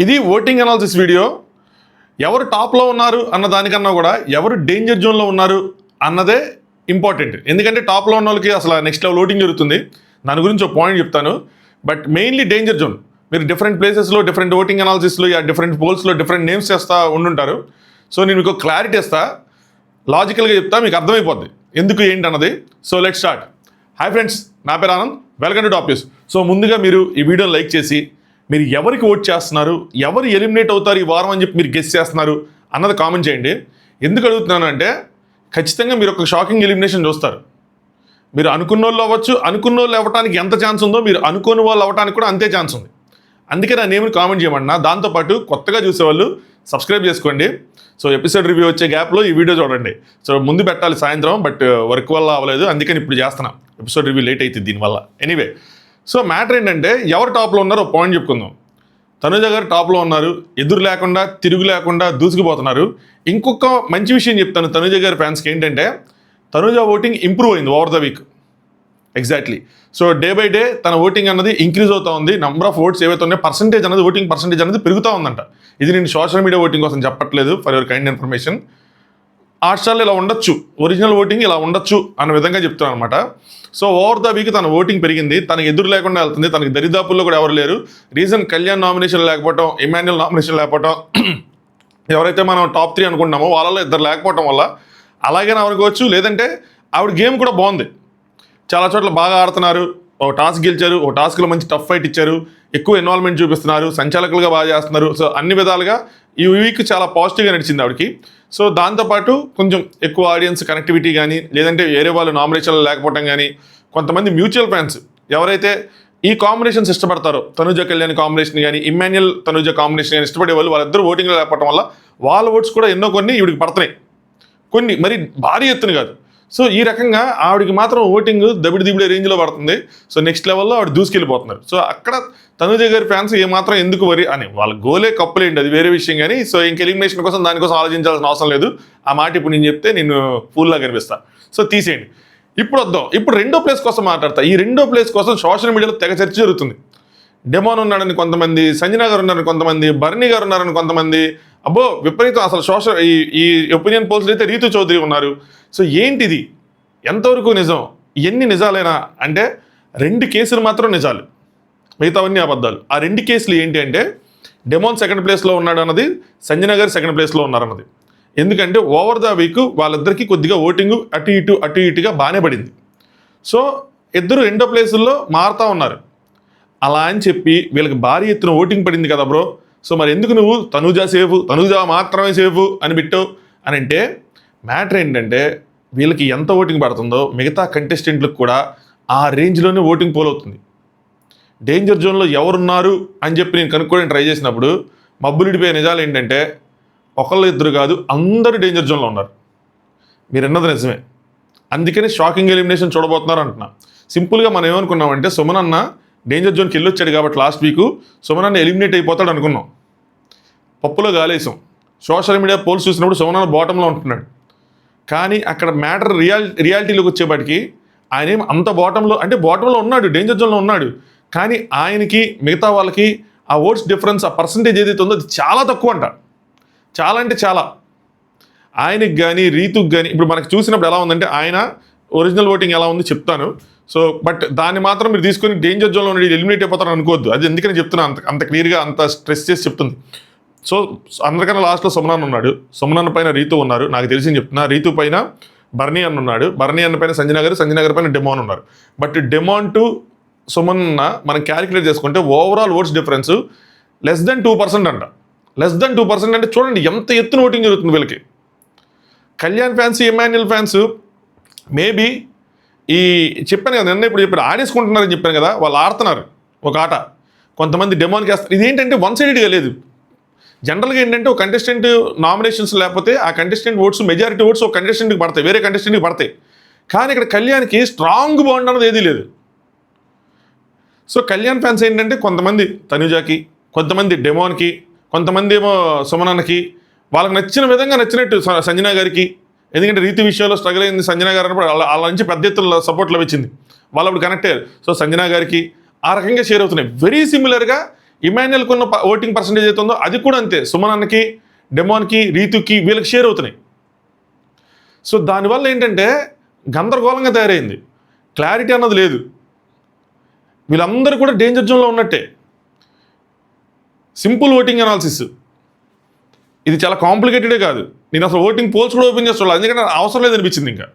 ఇది voting analysis video. ఎవరు టాప్లో ఉన్నారు అన్న దానికన్నా కూడా ఎవరు డేంజర్ జోన్లో ఉన్నారు అన్నదే ఇంపార్టెంట్. ఎందుకంటే టాప్లో ఉన్న వాళ్ళకి అసలు నెక్స్ట్ లెవెల్ ఓటింగ్ జరుగుతుంది. దాని గురించి ఒక పాయింట్ చెప్తాను. But mainly danger zone. మీరు డిఫరెంట్ ప్లేసెస్లో డిఫరెంట్ ఓటింగ్ అనాలిసిస్లో డిఫరెంట్ పోల్స్లో డిఫరెంట్ నేమ్స్ చేస్తూ ఉండుంటారు. సో నేను మీకు క్లారిటీ ఇస్తా, లాజికల్గా చెప్తా, మీకు అర్థమైపోద్ది ఎందుకు ఏంటి అన్నది. So let's start. Hi friends, నా పేరు Anand, welcome to top news. So ముందుగా మీరు ఈ వీడియోని లైక్ చేసి మీరు ఎవరికి ఓట్ చేస్తున్నారు, ఎవరు ఎలిమినేట్ అవుతారు ఈ వారం అని చెప్పి మీరు గెస్ చేస్తున్నారు అన్నది కామెంట్ చేయండి. ఎందుకు అడుగుతున్నాను అంటే ఖచ్చితంగా మీరు ఒక షాకింగ్ ఎలిమినేషన్ చూస్తారు. మీరు అనుకున్న వాళ్ళు అవ్వచ్చు, అనుకున్న వాళ్ళు అవ్వడానికి ఎంత ఛాన్స్ ఉందో మీరు అనుకోని వాళ్ళు అవ్వడానికి కూడా అంతే ఛాన్స్ ఉంది. అందుకే నా నేమ్ని కామెంట్ చేయమన్నా. దాంతోపాటు కొత్తగా చూసేవాళ్ళు సబ్స్క్రైబ్ చేసుకోండి. సో ఎపిసోడ్ రివ్యూ వచ్చే గ్యాప్లో ఈ వీడియో చూడండి. సో ముందు పెట్టాలి సాయంత్రం, బట్ వర్క్ వల్ల అవ్వలేదు, అందుకని ఇప్పుడు చేస్తున్నాం. ఎపిసోడ్ రివ్యూ లేట్ అవుతుంది దీనివల్ల. ఎనీవే, సో మ్యాటర్ ఏంటంటే ఎవరు టాప్లో ఉన్నారో ఒక పాయింట్ చెప్పుకుందాం. తనుజ గారు టాప్లో ఉన్నారు, ఎదురు లేకుండా తిరుగు లేకుండా దూసుకుపోతున్నారు. ఇంకొక మంచి విషయం చెప్తాను తనుజ గారి ఫ్యాన్స్కి ఏంటంటే తనుజ ఓటింగ్ ఇంప్రూవ్ అయింది over the week. Exactly. So day by day తన ఓటింగ్ అన్నది ఇంక్రీజ్ అవుతూ ఉంది. నెంబర్ ఆఫ్ ఓట్స్ ఏవైతే ఉన్నాయో పర్సంటేజ్ అనేది, ఓటింగ్ పర్సంటేజ్ అనేది పెరుగుతూ ఉందంట. ఇది నేను సోషల్ మీడియా ఓటింగ్ కోసం చెప్పట్లేదు, ఫర్ యువర్ కైండ్ ఇన్ఫర్మేషన్. హాట్స్టార్లో ఇలా ఉండొచ్చు, ఒరిజినల్ ఓటింగ్ ఇలా ఉండొచ్చు అన్న విధంగా చెప్తాను అనమాట. సో ఓవర్ ద వీక్ తన ఓటింగ్ పెరిగింది, తనకు ఎదురు లేకుండా వెళ్తుంది, తనకి దరిదాపుల్లో కూడా ఎవరు లేరు. రీజన్ కళ్యాణ్ నామినేషన్ లేకపోవటం, ఇమాన్యుల్ నామినేషన్ లేకపోవటం, ఎవరైతే మనం టాప్ 3 అనుకుంటున్నామో వాళ్ళలో ఇద్దరు లేకపోవటం వల్ల అలాగే అనుకోవచ్చు. లేదంటే ఆవిడ గేమ్ కూడా బాగుంది, చాలా చోట్ల బాగా ఆడుతున్నారు, ఒక టాస్క్ గెలిచారు, ఒక టాస్క్లో మంచి టఫ్ ఫైట్ ఇచ్చారు, ఎక్కువ ఇన్వాల్వ్మెంట్ చూపిస్తున్నారు, సంచాలకులుగా బాగా చేస్తున్నారు. సో అన్ని విధాలుగా ఈ వీక్ చాలా పాజిటివ్గా నడిచింది ఆవిడకి. సో దాంతోపాటు కొంచెం ఎక్కువ ఆడియన్స్ కనెక్టివిటీ కానీ, లేదంటే వేరే వాళ్ళు నామినేషన్లు లేకపోవడం కానీ, కొంతమంది మ్యూచువల్ ఫ్యాన్స్ ఎవరైతే ఈ కాంబినేషన్స్ ఇష్టపడతారో, తనుజ కళ్యాణ్ కాంబినేషన్ కానీ, ఇమాన్యుల్ తనుజ కాంబినేషన్ కానీ ఇష్టపడే వాళ్ళు, వాళ్ళిద్దరూ ఓటింగ్లో లేకపోవడం వల్ల వాళ్ళ ఓట్స్ కూడా ఎన్నో కొన్ని ఈవిడికి పడుతున్నాయి, కొన్ని మరి భారీ ఎత్తున కాదు. సో ఈ రకంగా ఆవిడికి మాత్రం ఓటింగ్ దబిడి రేంజ్లో పడుతుంది. సో నెక్స్ట్ లెవెల్లో ఆవిడ దూసుకెళ్ళిపోతున్నారు. సో అక్కడ తనుజ గారి ఫ్యాన్స్ ఏమాత్రం ఎందుకు వరి అని, వాళ్ళ గోలే కప్పులేండి, అది వేరే విషయం. కానీ సో ఇంక ఎలిమినేషన్ కోసం దానికోసం ఆలోచించాల్సిన అవసరం లేదు. ఆ మాట ఇప్పుడు నేను చెప్తే నేను ఫూల్లా కనిపిస్తా. సో తీసేయండి. ఇప్పుడు వద్దాం, ఇప్పుడు రెండో ప్లేస్ కోసం మాట్లాడతా. ఈ రెండో ప్లేస్ కోసం సోషల్ మీడియాలో తెగ చర్చ జరుగుతుంది. డెమోన్ ఉన్నాడని కొంతమంది, సంజనా గారు ఉన్నారని కొంతమంది, బర్నీ గారు ఉన్నారని కొంతమంది, అబ్బో విపరీతం. అసలు సోషల్ ఈ ఒపీనియన్ పోల్స్ అయితే రీతు చౌదరి ఉన్నారు. సో ఏంటిది, ఎంతవరకు నిజం, ఎన్ని నిజాలైనా అంటే 2 కేసులు మాత్రం నిజాలు, మిగతావన్నీ అబద్ధాలు. ఆ 2 కేసులు ఏంటి అంటే డెమోన్ సెకండ్ ప్లేస్లో ఉన్నాడు అన్నది, సంజనా గారు సెకండ్ ప్లేస్లో ఉన్నారన్నది. ఎందుకంటే ఓవర్ ద వీక్ వాళ్ళిద్దరికీ కొద్దిగా ఓటింగ్ అటు ఇటుగా బాగానే పడింది. సో ఇద్దరు రెండో ప్లేసుల్లో మారుతూ ఉన్నారు. అలా అని చెప్పి వీళ్ళకి భారీ ఎత్తున ఓటింగ్ పడింది కదా బ్రో, సో మరి ఎందుకు నువ్వు తనుజ మాత్రమే సేఫ్ అని పెట్టావు అని అంటే, మ్యాటర్ ఏంటంటే వీళ్ళకి ఎంత ఓటింగ్ పడుతుందో మిగతా కంటెస్టెంట్లకు కూడా ఆ రేంజ్లోనే ఓటింగ్ పోల్ అవుతుంది. డేంజర్ జోన్లో ఎవరున్నారు అని చెప్పి నేను కనుక్కోవడానికి ట్రై చేసినప్పుడు మబ్బులిడిపోయే నిజాలు ఏంటంటే ఒకళ్ళు ఇద్దరు కాదు, అందరూ డేంజర్ జోన్లో ఉన్నారు. మీరు అన్నది నిజమే, అందుకని షాకింగ్ ఎలిమినేషన్ చూడబోతున్నారు అంటున్నా. సింపుల్గా మనం ఏమనుకున్నామంటే సుమన్ అన్న డేంజర్ జోన్కి వెళ్ళొచ్చాడు కాబట్టి లాస్ట్ వీక్ సుమన్ అన్న ఎలిమినేట్ అయిపోతాడు అనుకున్నాం. పప్పులో గాలేసాం. సోషల్ మీడియా పోల్స్ చూసినప్పుడు సుమన్ అన్న బాటంలో ఉంటున్నాడు. కానీ అక్కడ మ్యాటర్ రియాలిటీలోకి వచ్చేపాటికి ఆయన ఏం అంత బాటంలో ఉన్నాడు, డేంజర్ జోన్లో ఉన్నాడు. కానీ ఆయనకి మిగతా వాళ్ళకి ఆ ఓట్స్ డిఫరెన్స్, ఆ పర్సంటేజ్ ఏదైతే ఉందో అది చాలా తక్కువ అంట. చాలా అంటే చాలా. ఆయనకి కానీ రీతుకి కానీ ఇప్పుడు మనకు చూసినప్పుడు ఎలా ఉందంటే, ఆయన ఒరిజినల్ ఓటింగ్ ఎలా ఉంది చెప్తాను. సో బట్ దాన్ని మాత్రం మీరు తీసుకొని డేంజర్ జోన్లో ఉండి ఎలిమినేట్ అయిపోతారని అనుకోవద్దు. అది ఎందుకని చెప్తున్నా, అంత క్లియర్గా అంత స్ట్రెస్ చేసి చెప్తుంది. సో అందరికన్నా లాస్ట్లో సుమన్ ఉన్నాడు, సుమన్ పైన రీతు ఉన్నారు, నాకు తెలిసి చెప్తున్నా. రీతు పైన బర్నీ అన్న ఉన్నాడు, బర్నీ అన్న పైన సంజనా గారు పైన డెమోన్ ఉన్నారు. బట్ డెమోన్ టు సుమన్ మనం క్యాలిక్యులేట్ చేసుకుంటే overall oats difference less than 2% అంట. లెస్ దెన్ 2% అంటే చూడండి ఎంత ఎత్తున ఓటింగ్ జరుగుతుంది వీళ్ళకి. Kalyan fans, Emmanuel fans maybe ఈ చెప్పాను కదా, నిన్న ఇప్పుడు చెప్పారు ఆడేసుకుంటున్నారని చెప్పాను కదా, వాళ్ళు ఆడుతున్నారు ఒక ఆట. కొంతమంది డెమోన్కి వేస్తారు. ఇదేంటంటే వన్ సైడెడ్గా లేదు. జనరల్గా ఏంటంటే ఒక కంటెస్టెంట్ నామినేషన్స్ లేకపోతే ఆ కంటెస్టెంట్ ఓట్స్, మెజారిటీ ఓట్స్ ఒక కంటెస్టెంట్కి పడతాయి, వేరే కంటెస్టెంట్కి పడతాయి. కానీ ఇక్కడ కళ్యాణ్కి స్ట్రాంగ్ బాండ్ అన్నది ఏదీ లేదు. సో కళ్యాణ్ ఫ్యాన్స్ ఏంటంటే కొంతమంది తనుజాకి, కొంతమంది డెమోన్కి, కొంతమంది ఏమో సుమనన్నకి, వాళ్ళకి నచ్చిన విధంగా నచ్చినట్టు సంజనా గారికి. ఎందుకంటే రీతి విషయంలో స్ట్రగుల్ అయింది సంజనా గారు అన్నప్పుడు వాళ్ళ నుంచి పెద్ద ఎత్తున సపోర్ట్ లభించింది, వాళ్ళు అప్పుడు కనెక్ట్ అయ్యారు. సో సంజనా గారికి ఆ రకంగా షేర్ అవుతున్నాయి. వెరీ సిమిలర్గా ఇమాన్యుయల్కి ఉన్న ఓటింగ్ పర్సంటేజ్ అయితే ఉందో అది కూడా అంతే. సుమనన్నకి, డెమాన్కి, రీతుకి వీళ్ళకి షేర్ అవుతున్నాయి. సో దానివల్ల ఏంటంటే గందరగోళంగా తయారైంది, క్లారిటీ అన్నది లేదు. వీళ్ళందరూ కూడా డేంజర్ జోన్లో ఉన్నట్టే. సింపుల్ ఓటింగ్ అనాలిసిస్ ఇది, చాలా కాంప్లికేటెడే కాదు. నేను అసలు ఓటింగ్ పోల్స్ కూడా ఓపెన్ చేస్తున్నాను, ఎందుకంటే అవసరం లేదు అనిపించింది. ఇంకా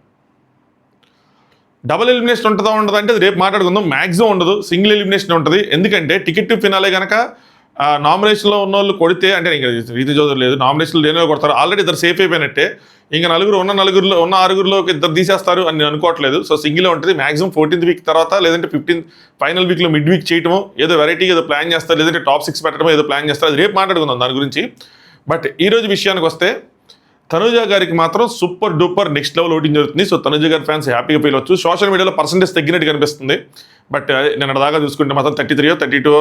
డబుల్ ఎలిమినేషన్ ఉంటుందా ఉండదా అంటే అది రేపు మాట్లాడుకుందాం. మ్యాక్సిమం ఉండదు, సింగిల్ ఎలిమినేషన్ ఉంటుంది. ఎందుకంటే టికెట్ టు ఫినాలే కనుక నామినేషన్లో ఉన్న వాళ్ళు కొడితే, అంటే ఇంకా రీతి చౌదరి లేదు, నామినేషన్లు లేని కొడతారు, ఆల్రెడీ ఇద్దరు సేఫ్ అయిపోయినట్టే. ఇంకా ఉన్న ఆరుగురిలో ఇద్దరు తీసేస్తారు అని నేను అనుకోవట్లేదు. సో సింగిల్ ఉంటుంది. మ్యాక్సిమం 14th వీక్ తర్వాత, లేదంటే 15th ఫైనల్ వీక్లో మిడ్ వీక్ చేయటమో, ఏదో వెరైటీగా ఏదో ప్లాన్ చేస్తారు, లేదంటే టాప్ 6 పెట్టడమో ఏదో ప్లాన్ చేస్తారు. అది రేపు మాట్లాడుకుందాం దాని గురించి. బట్ ఈరోజు విషయానికి వస్తే తనుజ గారికి మాత్రం super duper next level voting జరుగుతుంది. సో తనుజ గారి ఫ్యాన్స్ హ్యాపీగా ఫీల్ అవచ్చు. సోషల్ మీడియాలో పర్సెంటేజ్ తగ్గినట్టు కనిపిస్తుంది. బట్ నేను దాకా చూసుకుంటే మాత్రం 33 32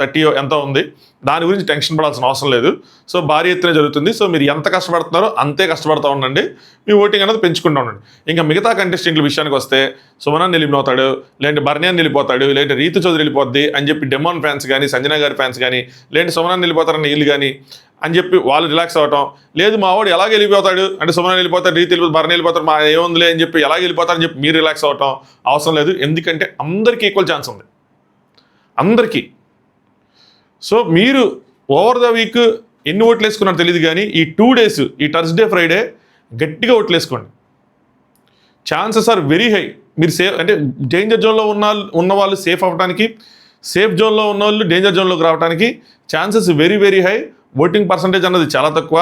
30 ఎంత ఉంది. దాని గురించి టెన్షన్ పడాల్సిన అవసరం లేదు. సో భారీ ఎత్తున జరుగుతుంది. సో మీరు ఎంత కష్టపడుతున్నారో అంతే కష్టపడతా ఉండండి, మీ ఓటింగ్ అనేది పెంచుకుంటూ ఉండండి. ఇంకా మిగతా కంటెస్టెంట్ల విషయానికి వస్తే సుమనన్ వెళ్ళిపోతాడు, లేదంటే బర్నియాన్ వెళ్ళిపోతాడు, లేదంటే రీతు చౌదరి వెళ్ళిపోద్ది అని చెప్పి డెమాన్ ఫ్యాన్స్ కానీ, సంజన గారి ఫ్యాన్స్ కానీ, లేదంటే సుమనన్ వెళ్ళిపోతారని వీళ్ళు కానీ అని చెప్పి వాళ్ళు రిలాక్స్ అవ్వటం లేదు. మా వాడు ఎలాగ వెళ్ళిపోతాడు అంటే సుమనన్ వెళ్ళిపోతాడు, రీతి వెళ్ళిపోతాడు, బర్ని వెళ్ళిపోతాడు, మా ఏముందిలే అని చెప్పి ఎలాగ వెళ్ళిపోతారని చెప్పి మీరు రిలాక్స్ అవ్వటం అవసరం లేదు. ఎందుకంటే అందరికీ ఈక్వల్ ఛాన్స్ ఉంది, అందరికీ. సో మీరు ఓవర్ ద వీక్ ఎన్ని ఓట్లు వేసుకున్నారో తెలియదు, కానీ ఈ 2 days, ఈ థర్స్డే ఫ్రైడే గట్టిగా ఓట్లు వేసుకోండి. Chances are very high. మీరు సేఫ్ అంటే డేంజర్ జోన్లో ఉన్న వాళ్ళు సేఫ్ అవ్వడానికి, సేఫ్ జోన్లో ఉన్న వాళ్ళు డేంజర్ జోన్లోకి రావడానికి chances very very high. Voting percentage అన్నది చాలా తక్కువ.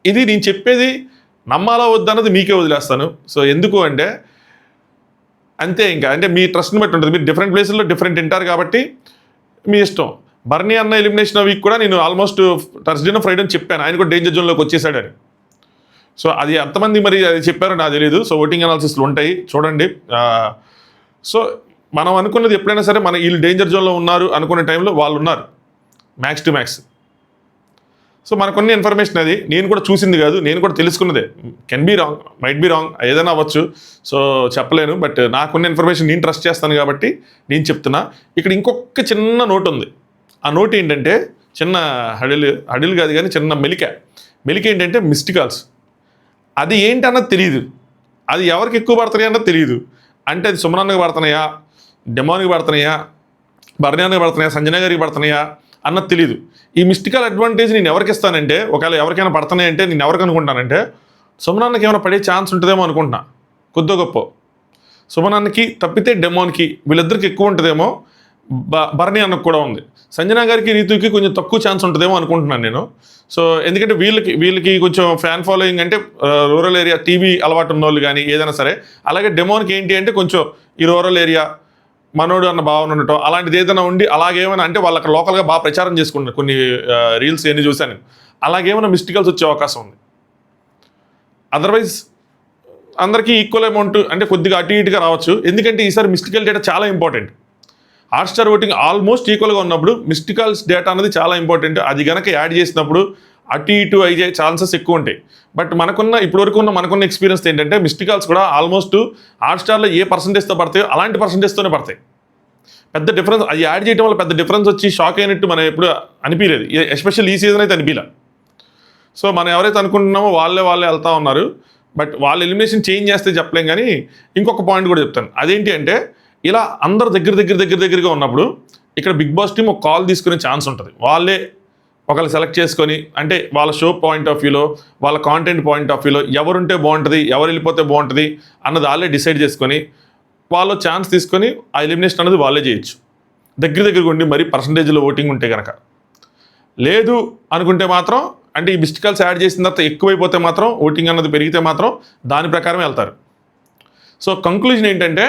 ఇది నేను చెప్పేది నమ్మాలా వద్దన్నది మీకే వదిలేస్తాను. సో ఎందుకు అంటే అంతే, ఇంకా అంటే మీ ట్రస్ట్ని బట్టి ఉంటుంది. మీరు డిఫరెంట్ ప్లేసుల్లో డిఫరెంట్ వింటారు కాబట్టి మీ ఇష్టం. బర్నీ అన్న ఎలిమినేషన్ వీక్ కూడా నేను ఆల్మోస్ట్ థర్స్డేనో ఫ్రైడే చెప్పాను, ఆయన కూడా డేంజర్ జోన్లోకి వచ్చేసాడని. సో అది ఎంతమంది మరి అది చెప్పారో నాకు తెలియదు. సో ఓటింగ్ అనాలిసిస్లు ఉంటాయి, చూడండి. సో మనం అనుకున్నది ఎప్పుడైనా సరే, మన వీళ్ళు డేంజర్ జోన్లో ఉన్నారు అనుకునే టైంలో వాళ్ళు ఉన్నారు మ్యాక్స్ టు మ్యాక్స్. సో మనకున్న ఇన్ఫర్మేషన్ అది, నేను కూడా చూసింది కాదు, నేను కూడా తెలుసుకున్నదే. Can be wrong, might be wrong, ఏదైనా అవ్వచ్చు. సో చెప్పలేను. బట్ నాకున్న ఇన్ఫర్మేషన్ నేను ట్రస్ట్ చేస్తాను కాబట్టి నేను చెప్తున్నా. ఇక్కడ ఇంకొక చిన్న నోట్ ఉంది. ఆ నోట్ ఏంటంటే చిన్న హడిల్ కాదు కానీ చిన్న మెలిక ఏంటంటే మిస్డ్ కాల్స్. అది ఏంటి అన్నది తెలియదు, అది ఎవరికి ఎక్కువ పడుతున్నాయి అన్నది తెలియదు. అంటే అది సుమనన్నకి పడుతున్నాయా, డెమాన్కి పడుతున్నాయా, బర్నియాన్కి పడుతున్నాయా, సంజన గారికి పడుతున్నాయా అన్నది తెలియదు. ఈ మిస్డ్ కాల్ అడ్వాంటేజ్ నేను ఎవరికి ఇస్తానంటే, ఒకవేళ ఎవరికైనా పడుతున్నాయంటే నేను ఎవరికి అనుకుంటానంటే సుమనన్నకి ఏమైనా పడే ఛాన్స్ ఉంటుందేమో అనుకుంటున్నా, కొద్దో గొప్ప. సుమనన్నకి తప్పితే డెమాన్కి వీళ్ళిద్దరికి ఎక్కువ ఉంటుందేమో, బర్నీ అన్నకు కూడా ఉంది. సంజన గారికి, రీతుకి కొంచెం తక్కువ ఛాన్స్ ఉంటుందేమో అనుకుంటున్నాను నేను. సో ఎందుకంటే వీళ్ళకి కొంచెం ఫ్యాన్ ఫాలోయింగ్ అంటే రూరల్ ఏరియా టీవీ అలవాటు ఉన్న వాళ్ళు కానీ ఏదైనా సరే. అలాగే డెమోన్కి ఏంటి అంటే కొంచెం ఈ రూరల్ ఏరియా మనోడు అన్న భావన ఉండటం అలాంటిది ఏదైనా ఉండి, అలాగేమైనా అంటే వాళ్ళు అక్కడ లోకల్గా బాగా ప్రచారం చేసుకుంటారు. కొన్ని రీల్స్ ఎన్ని చూశాను, అలాగేమైనా మిస్టేకల్స్ వచ్చే అవకాశం ఉంది. అదర్వైజ్ అందరికీ ఈక్వల్ అమౌంట్ అంటే కొద్దిగా అటు ఇటుగా రావచ్చు. ఎందుకంటే ఈసారి మిస్టేకల్ డేటా చాలా ఇంపార్టెంట్. హాట్స్టార్ ఓటింగ్ ఆల్మోస్ట్ ఈక్వల్గా ఉన్నప్పుడు మిస్డ్ కాల్స్ డేటా అనేది చాలా ఇంపార్టెంట్. అది కనుక యాడ్ చేసినప్పుడు అటు ఇటు అయ్యే ఛాన్సెస్ ఎక్కువ ఉంటాయి. బట్ ఇప్పటివరకు మనకున్న ఎక్స్పీరియన్స్ ఏంటంటే మిస్డ్ కాల్స్ కూడా ఆల్మోస్ట్ హాట్స్టార్లో ఏ పర్సంటేజ్తో పడతాయో అలాంటి పర్సంటేజ్తోనే పడతాయి. పెద్ద డిఫరెన్స్ అది యాడ్ చేయడం వల్ల పెద్ద డిఫరెన్స్ వచ్చి షాక్ అయినట్టు మనం ఎప్పుడు అనిపించలేదు, ఎస్పెషల్ ఈ సీజన్ అయితే అనిపించలే. సో మనం ఎవరైతే అనుకుంటున్నామో వాళ్ళే వెళ్తూ ఉన్నారు. బట్ వాళ్ళ ఎలిమినేషన్ చేంజ్ చేస్తే చెప్పలేం. కానీ ఇంకొక పాయింట్ కూడా చెప్తాను. అదేంటి అంటే ఇలా అందరు దగ్గరగా ఉన్నప్పుడు ఇక్కడ బిగ్ బాస్ టీమ్ ఒక కాల్ తీసుకునే ఛాన్స్ ఉంటుంది. వాళ్ళే ఒకళ్ళు సెలెక్ట్ చేసుకొని, అంటే వాళ్ళ షో పాయింట్ ఆఫ్ వ్యూలో, వాళ్ళ కాంటెంట్ పాయింట్ ఆఫ్ వ్యూలో ఎవరుంటే బాగుంటుంది, ఎవరు వెళ్ళిపోతే బాగుంటుంది అన్నది వాళ్ళే డిసైడ్ చేసుకొని వాళ్ళు ఛాన్స్ తీసుకొని ఆ ఎలిమినేషన్ అనేది వాళ్ళే చేయొచ్చు. దగ్గరగా ఉండి మరి పర్సంటేజ్లో ఓటింగ్ ఉంటే కనుక. లేదు అనుకుంటే మాత్రం, అంటే ఈ మిస్డ్ కాల్స్ యాడ్ చేసిన తర్వాత ఎక్కువైపోతే మాత్రం, ఓటింగ్ అన్నది పెరిగితే మాత్రం దాని ప్రకారం వెళ్తారు. సో కంక్లూజన్ ఏంటంటే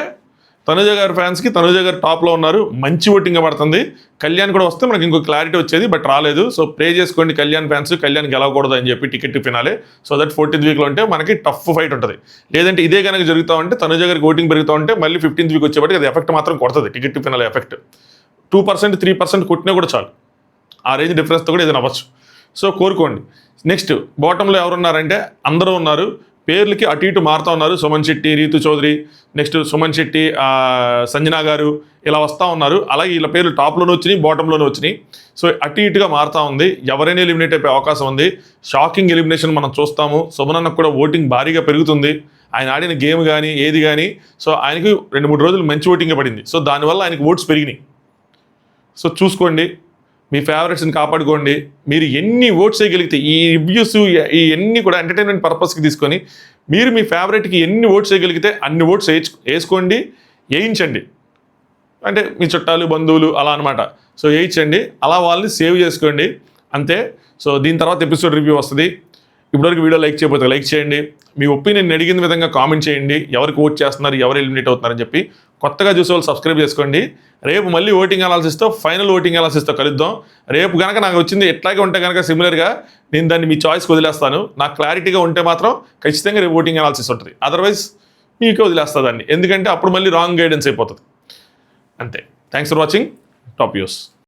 తనుజ గారి ఫ్యాన్స్కి తనుజ గారు టాప్లో ఉన్నారు, మంచి ఓటింగ్ పడుతుంది. కళ్యాణ్ కూడా వస్తే మనకి ఇంకో క్లారిటీ వచ్చేది, బట్ రాలేదు. సో ప్రే చేసుకోండి కళ్యాణ్ ఫ్యాన్స్, కళ్యాణ్ గెలవకూడదు అని చెప్పి ticket finale. So that 14th వీక్లో ఉంటే మనకి టఫ్ ఫైట్ ఉంటుంది. లేదంటే ఇదే కనుక జరుగుతూ ఉంటే తనుజ గారికి ఓటింగ్ పెరుగుతూ ఉంటే మళ్ళీ 15th వీక్ వచ్చేప్పటికి అది ఎఫెక్ట్ మాత్రం కొడుతుంది. టికెట్ ఫినాలే ఎఫెక్ట్ 2% 3% కొట్టినా కూడా చాలు, ఆ రేంజ్ డిఫరెన్స్తో కూడా ఏదైనా అవ్వచ్చు. సో కోరుకోండి. నెక్స్ట్ బాటంలో ఎవరున్నారంటే అందరూ ఉన్నారు. పేర్లకి అటు ఇటు మారుతూ ఉన్నారు. సుమన్ శెట్టి, రీతు చౌదరి, నెక్స్ట్ సుమన్ శెట్టి, సంజనా గారు ఇలా వస్తూ ఉన్నారు. అలాగే వీళ్ళ పేర్లు టాప్లోనే వచ్చినాయి, బాటంలోనే వచ్చినాయి. సో అటు ఇటుగా మారుతూ ఉంది. ఎవరైనా ఎలిమినేట్ అయిపోయే అవకాశం ఉంది. షాకింగ్ ఎలిమినేషన్ మనం చూస్తాము. సుమన్ అన్నకు కూడా ఓటింగ్ భారీగా పెరుగుతుంది. ఆయన ఆడిన గేమ్ కానీ ఏది కానీ సో ఆయనకి 2-3 రోజులు మంచి ఓటింగే పడింది. సో దానివల్ల ఆయనకి ఓట్స్ పెరిగినాయి. సో చూసుకోండి, మీ ఫేవరెట్స్ని కాపాడుకోండి. మీరు ఎన్ని ఓట్స్ వేయగలిగితే ఈ రివ్యూస్ ఇవన్నీ కూడా ఎంటర్టైన్మెంట్ పర్పస్కి తీసుకొని మీరు మీ ఫేవరెట్కి ఎన్ని ఓట్స్ వేయగలిగితే అన్ని ఓట్స్ వేసుకోండి, వేయించండి. అంటే మీ చుట్టాలు బంధువులు అలా అనమాట. సో వేయించండి, అలా వాళ్ళని సేవ్ చేసుకోండి అంతే. సో దీని తర్వాత ఎపిసోడ్ రివ్యూ వస్తుంది. ఇప్పటివరకు వీడియో లైక్ చేయకపోతే లైక్ చేయండి. మీ ఒపీనియన్ అడిగిన విధంగా కామెంట్ చేయండి. ఎవరికి ఓట్ చేస్తున్నారు, ఎవరు ఎలిమినేట్ అవుతున్నారని చెప్పి. కొత్తగా చూసే వాళ్ళు సబ్స్క్రైబ్ చేసుకోండి. రేపు మళ్ళీ ఓటింగ్ అనాలిసిస్తో ఫైనల్ ఓటింగ్ అనాలిసిస్తో కలుద్దాం. రేపు కనుక నాకు వచ్చింది ఎట్లాగే ఉంటే కనుక సిమిలర్గా నేను దాన్ని మీ చాయిస్కి వదిలేస్తాను. నాకు క్లారిటీగా ఉంటే మాత్రం ఖచ్చితంగా రేపు ఓటింగ్ అనాలిసిస్ ఉంటుంది. అదర్వైజ్ మీకే వదిలేస్తా దాన్ని, ఎందుకంటే అప్పుడు మళ్ళీ రాంగ్ గైడెన్స్ అయిపోతుంది. అంతే. Thanks for watching top news.